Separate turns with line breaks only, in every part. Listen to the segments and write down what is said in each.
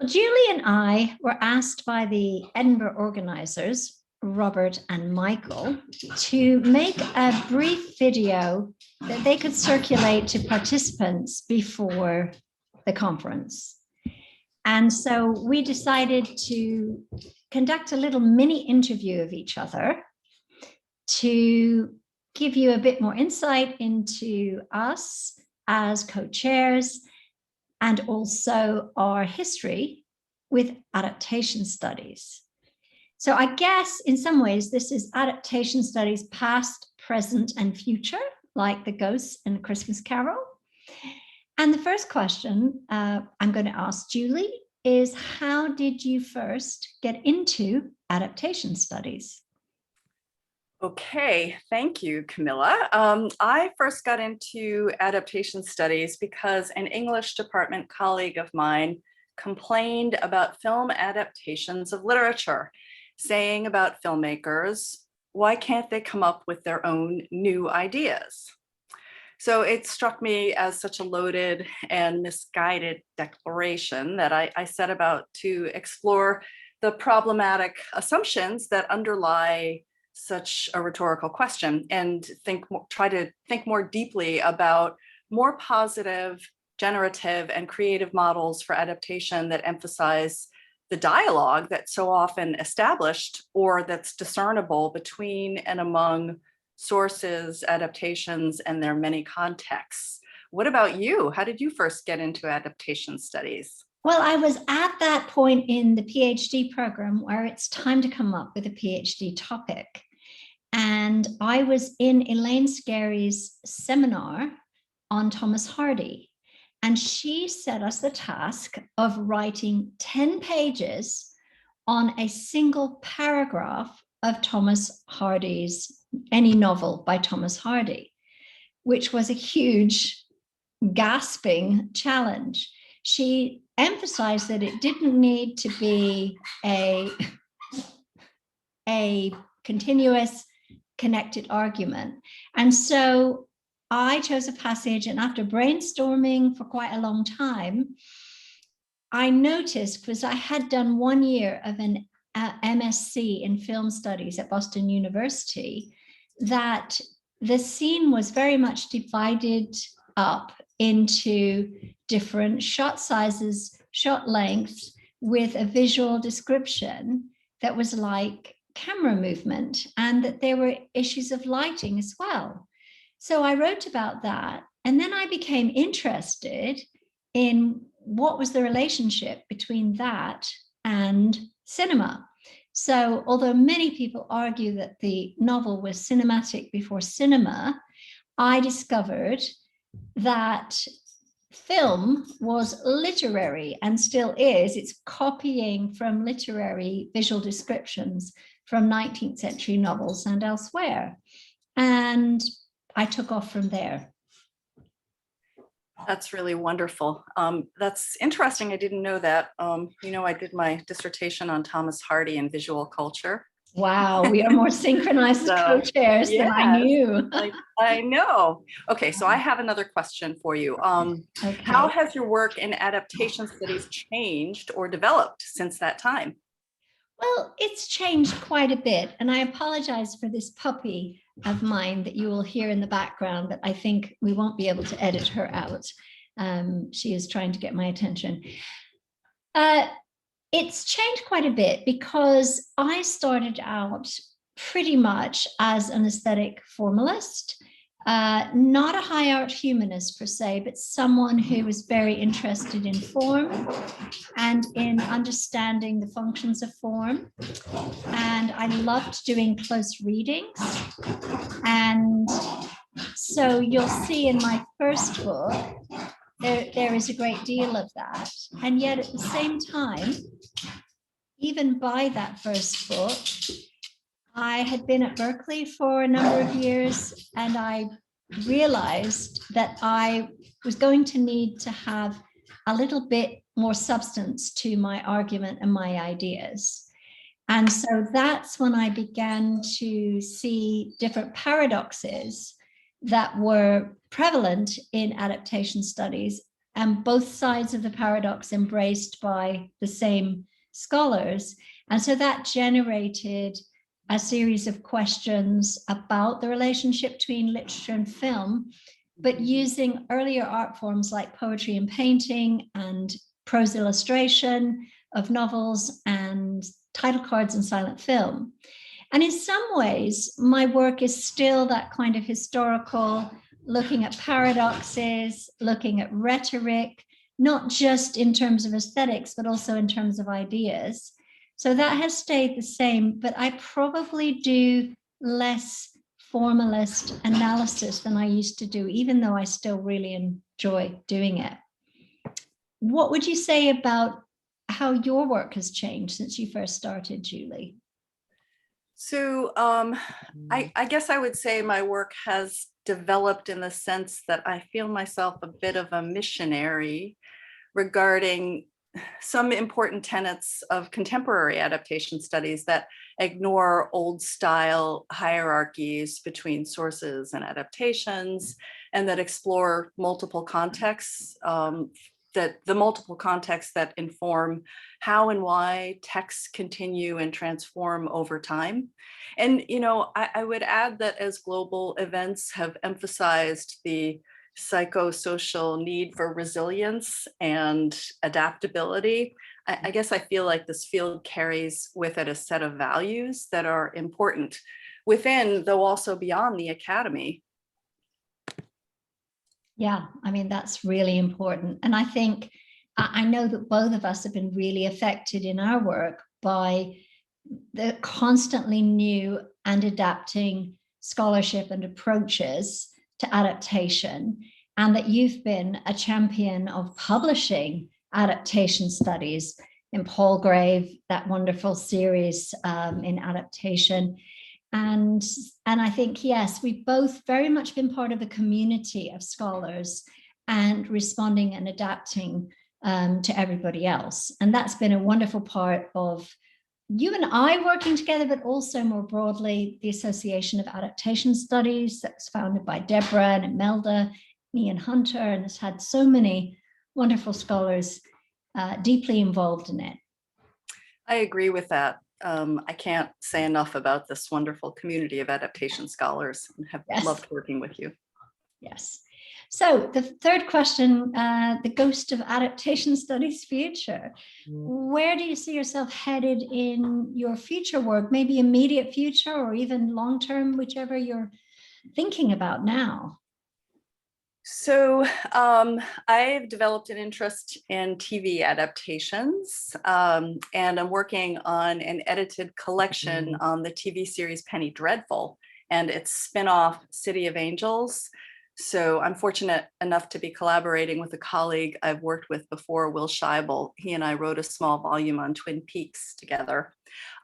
Well, Julie and I were asked by the Edinburgh organizers, Robert and Michael, to make a brief video that they could circulate to participants before the conference. And so we decided to conduct a little mini interview of each other to give you a bit more insight into us as co-chairs and also our history with adaptation studies. So I guess in some ways, this is adaptation studies past, present, and future, like the Ghosts in A Christmas Carol. And the first question I'm going to ask Julie is, how did you first get into adaptation studies?
Okay, thank you, Kamilla. I first got into adaptation studies because an English department colleague of mine complained about film adaptations of literature, saying about filmmakers, why can't they come up with their own new ideas? So it struck me as such a loaded and misguided declaration that I set about to explore the problematic assumptions that underlie such a rhetorical question and try to think more deeply about more positive, generative, and creative models for adaptation that emphasize the dialogue that's so often established or that's discernible between and among sources, adaptations, and their many contexts. What about you? How did you first get into adaptation studies?
Well, I was at that point in the PhD program where it's time to come up with a PhD topic. And I was in Elaine Scarry's seminar on Thomas Hardy. And she set us the task of writing 10 pages on a single paragraph of Thomas Hardy's, any novel by Thomas Hardy, which was a huge, gasping challenge. She emphasized that it didn't need to be a continuous connected argument. And so I chose a passage, and after brainstorming for quite a long time, I noticed, because I had done 1 year of an MSc in film studies at Boston University, that the scene was very much divided up into different shot sizes, shot lengths, with a visual description that was like camera movement, and that there were issues of lighting as well. So I wrote about that, and then I became interested in what was the relationship between that and cinema. So although many people argue that the novel was cinematic before cinema, I discovered that film was literary and still is. It's copying from literary visual descriptions from 19th century novels and elsewhere. And I took off from there.
That's really wonderful. That's interesting. I didn't know that. I did my dissertation on Thomas Hardy and visual culture.
Wow, we are more synchronized as co-chairs than I knew.
I know. Okay, so I have another question for you. Okay. How has your work in adaptation studies changed or developed since that time?
Well, it's changed quite a bit, and I apologize for this puppy of mine that you will hear in the background, but I think we won't be able to edit her out. She is trying to get my attention. It's changed quite a bit because I started out pretty much as an aesthetic formalist, not a high art humanist per se, but someone who was very interested in form and in understanding the functions of form. And I loved doing close readings. And so you'll see in my first book, there is a great deal of that. And yet at the same time, even by that first book, I had been at Berkeley for a number of years, and I realized that I was going to need to have a little bit more substance to my argument and my ideas. And so that's when I began to see different paradoxes that were prevalent in adaptation studies and both sides of the paradox embraced by the same scholars. And so that generated a series of questions about the relationship between literature and film, but using earlier art forms like poetry and painting and prose illustration of novels and title cards and silent film. And in some ways, my work is still that kind of historical, looking at paradoxes, looking at rhetoric, not just in terms of aesthetics, but also in terms of ideas. So that has stayed the same, but I probably do less formalist analysis than I used to do, even though I still really enjoy doing it. What would you say about how your work has changed since you first started, Julie?
So I guess I would say my work has developed in the sense that I feel myself a bit of a missionary regarding some important tenets of contemporary adaptation studies that ignore old style hierarchies between sources and adaptations, and that explore multiple contexts, that inform how and why texts continue and transform over time. And, I would add that as global events have emphasized the psychosocial need for resilience and adaptability, I guess I feel like this field carries with it a set of values that are important within, though also beyond, the academy.
Yeah, I mean, that's really important. And I think, I know that both of us have been really affected in our work by the constantly new and adapting scholarship and approaches to adaptation, and that you've been a champion of publishing adaptation studies in Palgrave, that wonderful series in adaptation. And I think, yes, we've both very much been part of a community of scholars and responding and adapting to everybody else. And that's been a wonderful part of you and I working together, but also more broadly, the Association of Adaptation Studies that was founded by Deborah and Imelda, Ian Hunter, and has had so many wonderful scholars deeply involved in it.
I agree with that. I can't say enough about this wonderful community of adaptation scholars, and have loved working with you.
Yes. So the third question, the ghost of adaptation studies future. Where do you see yourself headed in your future work? Maybe immediate future or even long-term, whichever you're thinking about now.
So I've developed an interest in TV adaptations, and I'm working on an edited collection on the TV series Penny Dreadful and its spinoff City of Angels. So I'm fortunate enough to be collaborating with a colleague I've worked with before, Will Scheibel. He and I wrote a small volume on Twin Peaks together.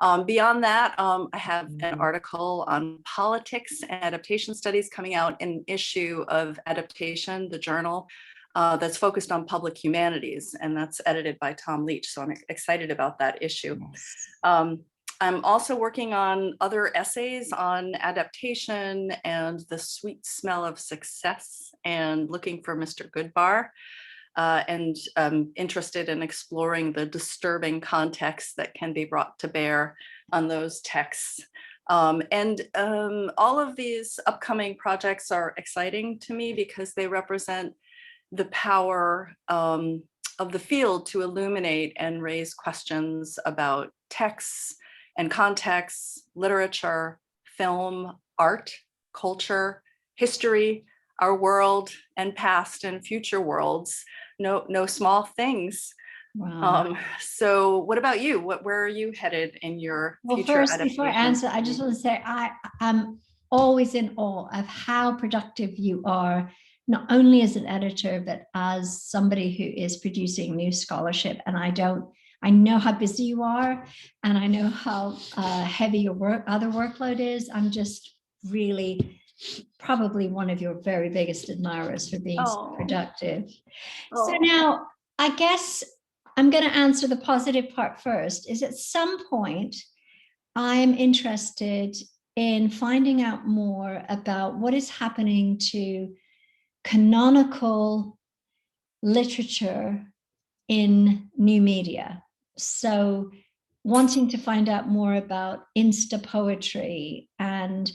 Beyond that, I have an article on politics and adaptation studies coming out in an issue of Adaptation, the journal, that's focused on public humanities, and that's edited by Tom Leach. So I'm excited about that issue. Yes. I'm also working on other essays on adaptation and the sweet smell of success, and looking for Mr. Goodbar, and interested in exploring the disturbing context that can be brought to bear on those texts. All of these upcoming projects are exciting to me because they represent the power of the field to illuminate and raise questions about texts and contexts, literature, film, art, culture, history, our world, and past and future worlds. No small things.
Wow.
So what about you? Where are you headed in your future
adaptation? First, before I answer, I just want to say I'm always in awe of how productive you are, not only as an editor, but as somebody who is producing new scholarship. And I know how busy you are, and I know how heavy your other workload is. I'm just really probably one of your very biggest admirers for being so productive. So now, I guess I'm going to answer the positive part first. Is at some point, I'm interested in finding out more about what is happening to canonical literature in new media. So wanting to find out more about Insta poetry and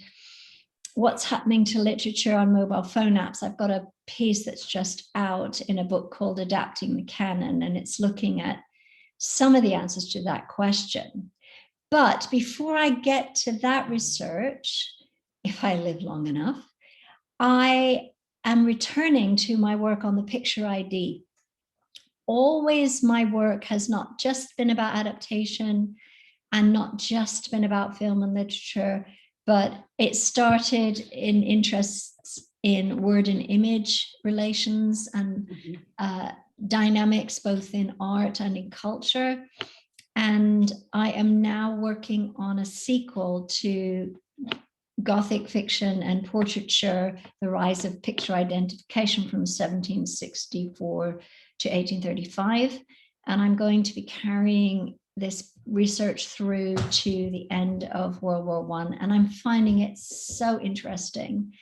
what's happening to literature on mobile phone apps. I've got a piece that's just out in a book called Adapting the Canon, and it's looking at some of the answers to that question. But before I get to that research, if I live long enough, I am returning to my work on the picture ID. Always my work has not just been about adaptation and not just been about film and literature, but it started in interests in word and image relations and dynamics, both in art and in culture. And I am now working on a sequel to Gothic fiction and portraiture, The Rise of Picture Identification from 1764 to 1835. And I'm going to be carrying this research through to the end of World War I, and I'm finding it so interesting.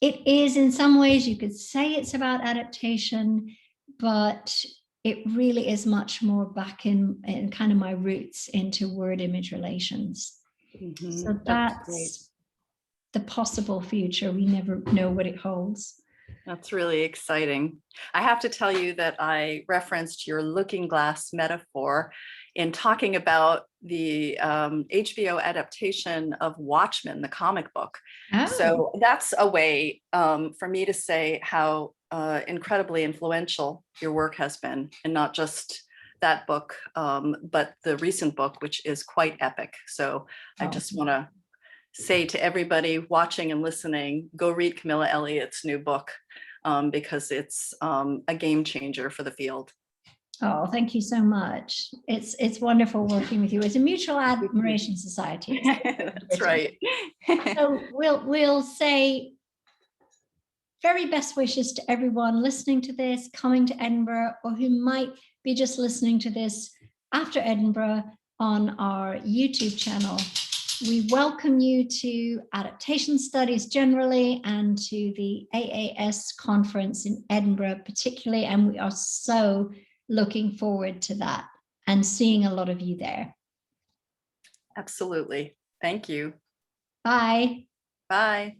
It is, in some ways, you could say it's about adaptation, but it really is much more back in kind of my roots into word image relations. So that's the possible future. We never know what it holds.
That's really exciting. I have to tell you that I referenced your looking glass metaphor in talking about the HBO adaptation of Watchmen, the comic book.
Oh.
So that's a way for me to say how incredibly influential your work has been, and not just that book, but the recent book, which is quite epic. So I just want to say to everybody watching and listening, go read Kamilla Elliott's new book, because it's a game changer for the field.
Oh, thank you so much. It's wonderful working with you. It's a mutual admiration society.
That's right.
So we'll say very best wishes to everyone listening to this, coming to Edinburgh, or who might be just listening to this after Edinburgh on our YouTube channel. We welcome you to Adaptation Studies generally and to the AAS conference in Edinburgh particularly, and we are so looking forward to that and seeing a lot of you there.
Absolutely. Thank you.
Bye.
Bye.